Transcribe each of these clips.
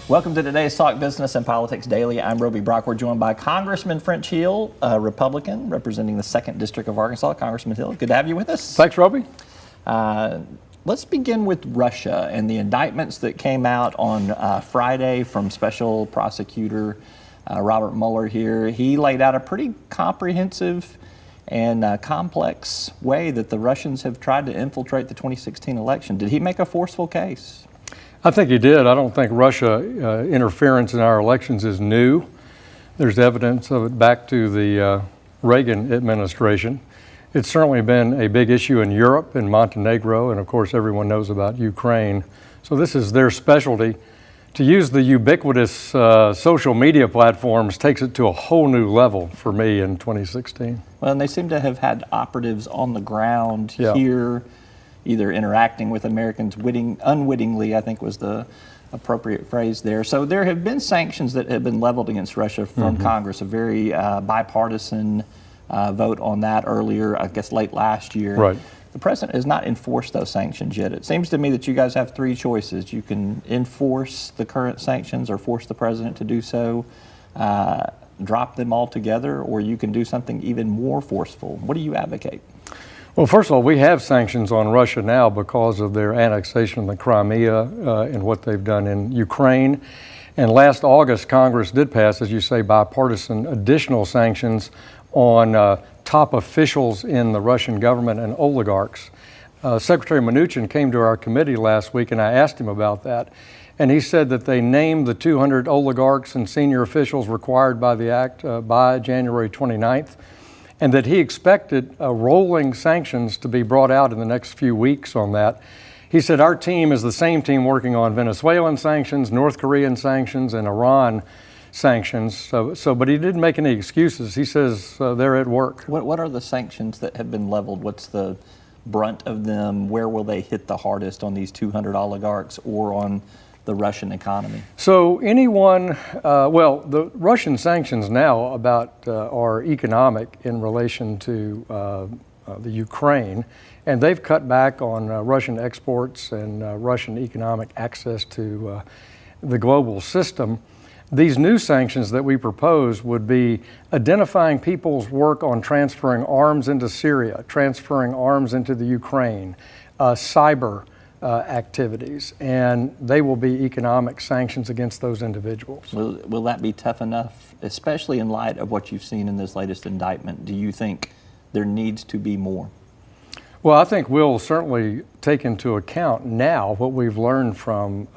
Welcome to today's Talk Business and Politics Daily. I'm Roby Brock. We're joined by Congressman French Hill, a Republican representing the 2nd District of Arkansas. Congressman Hill, good to have you with us. Thanks, Roby. Let's begin with Russia and the indictments that came out on Friday from Special Prosecutor Robert Mueller here. He laid out a pretty comprehensive and complex way that the Russians have tried to infiltrate the 2016 election. Did he make a forceful case? I think he did. I don't think Russia interference in our elections is new. There's evidence of it back to the Reagan administration. It's certainly been a big issue in Europe, in Montenegro, and of course everyone knows about Ukraine. So this is their specialty. To use the ubiquitous social media platforms takes it to a whole new level for me in 2016. Well, and they seem to have had operatives on the ground here, either interacting with Americans unwittingly, I think was the appropriate phrase there. So there have been sanctions that have been leveled against Russia from Congress, a very bipartisan vote on that earlier, I guess late last year. Right. The president has not enforced those sanctions yet. It seems to me that you guys have three choices. You can enforce the current sanctions or force the president to do so, drop them altogether, or you can do something even more forceful. What do you advocate? Well, first of all, we have sanctions on Russia now because of their annexation of the Crimea and what they've done in Ukraine. And last August, Congress did pass, as you say, bipartisan additional sanctions on top officials in the Russian government and oligarchs. Secretary Mnuchin came to our committee last week and I asked him about that. And he said that they named the 200 oligarchs and senior officials required by the act by January 29th. And that he expected rolling sanctions to be brought out in the next few weeks on that. He said our team is the same team working on Venezuelan sanctions, North Korean sanctions, and Iran sanctions. But he didn't make any excuses. He says they're at work. What are the sanctions that have been leveled? What's the brunt of them? Where will they hit the hardest on these 200 oligarchs or on the Russian economy? So anyone, well, the Russian sanctions now are economic in relation to the Ukraine, and they've cut back on Russian exports and Russian economic access to the global system. These new sanctions that we propose would be identifying people's work on transferring arms into Syria, transferring arms into the Ukraine, cyber activities, and they will be economic sanctions against those individuals. Will that be tough enough, especially in light of what you've seen in this latest indictment? Do you think there needs to be more? Well, I think we'll certainly take into account now what we've learned from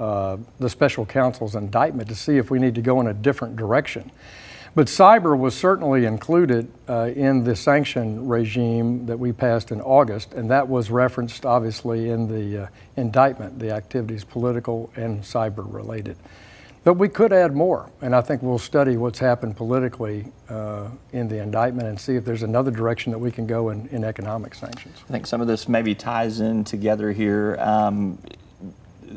the special counsel's indictment to see if we need to go in a different direction. But cyber was certainly included in the sanction regime that we passed in August, and that was referenced obviously in the indictment, the activities political and cyber related. But we could add more, and I think we'll study what's happened politically in the indictment and see if there's another direction that we can go in economic sanctions. I think some of this maybe ties in together here.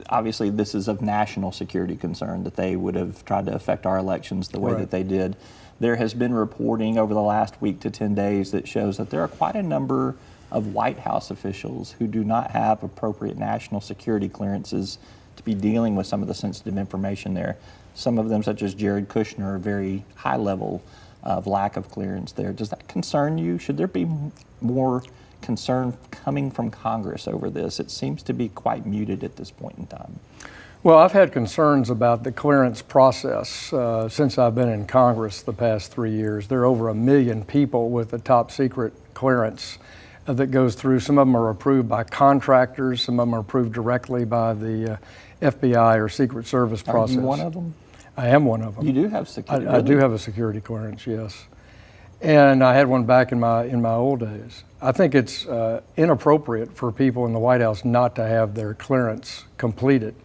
Obviously, this is of national security concern that they would have tried to affect our elections the way that they did. There has been reporting over the last week to 10 days that shows that there are quite a number of White House officials who do not have appropriate national security clearances to be dealing with some of the sensitive information there. Some of them, such as Jared Kushner, are very high level of lack of clearance there. Does that concern you? Should there be more concern coming from Congress over this? It seems to be quite muted at this point in time. Well, I've had concerns about the clearance process since I've been in Congress the past 3 years. There are over 1 million people with a top secret clearance that goes through. Some of them are approved by contractors, some of them are approved directly by the FBI or Secret Service process. Are you one of them? I am one of them. You do have security? I do have a security clearance, yes. And I had one back in my old days. I think it's inappropriate for people in the White House not to have their clearance completed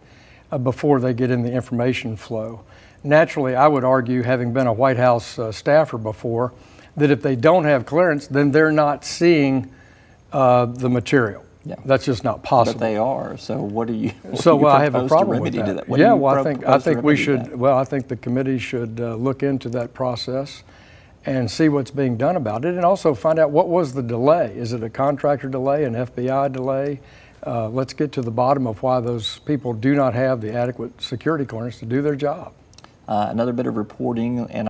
before they get in the information flow. Naturally, I would argue, having been a White House staffer before, that if they don't have clearance, then they're not seeing the material. Yeah. That's just not possible. But they are. So what do you? I have a problem with that. Yeah, well, I think we should. That? Well, I think the committee should look into that process and see what's being done about it, and also find out what was the delay. Is it a contractor delay, an FBI delay? let's get to the bottom of why those people do not have the adequate security clearance to do their job. Another bit of reporting, and